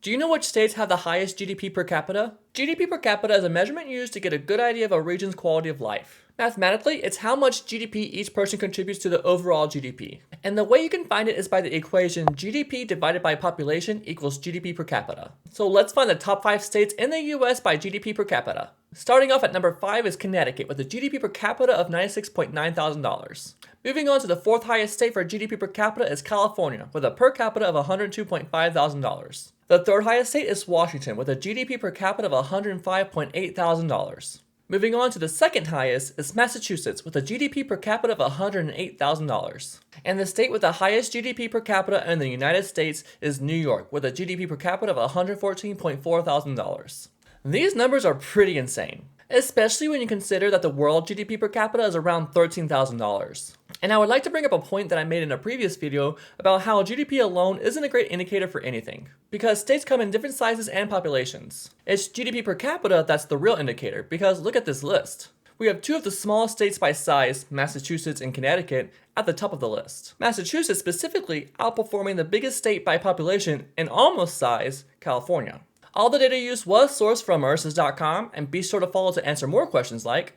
Do you know which states have the highest GDP per capita? GDP per capita is a measurement used to get a good idea of a region's quality of life. Mathematically, it's how much GDP each person contributes to the overall GDP. And the way you can find it is by the equation GDP divided by population equals GDP per capita. So let's find the top 5 states in the US by GDP per capita. Starting off at number 5 is Connecticut with a GDP per capita of $96.9 thousand. Moving on to the 4th highest state for GDP per capita is California with a per capita of $102.5 thousand. The 3rd highest state is Washington with a GDP per capita of $105.8 thousand. Moving on to the 2nd highest is Massachusetts with a GDP per capita of $108 thousand. And the state with the highest GDP per capita in the United States is New York with a GDP per capita of $114.4 thousand. These numbers are pretty insane, especially when you consider that the world GDP per capita is around $13,000. And I would like to bring up a point that I made in a previous video about how GDP alone isn't a great indicator for anything, because states come in different sizes and populations. It's GDP per capita that's the real indicator, because look at this list. We have 2 of the smallest states by size, Massachusetts and Connecticut, at the top of the list. Massachusetts specifically outperforming the biggest state by population and almost size, California. All the data used was sourced from Marisas.com, and be sure to follow to answer more questions like,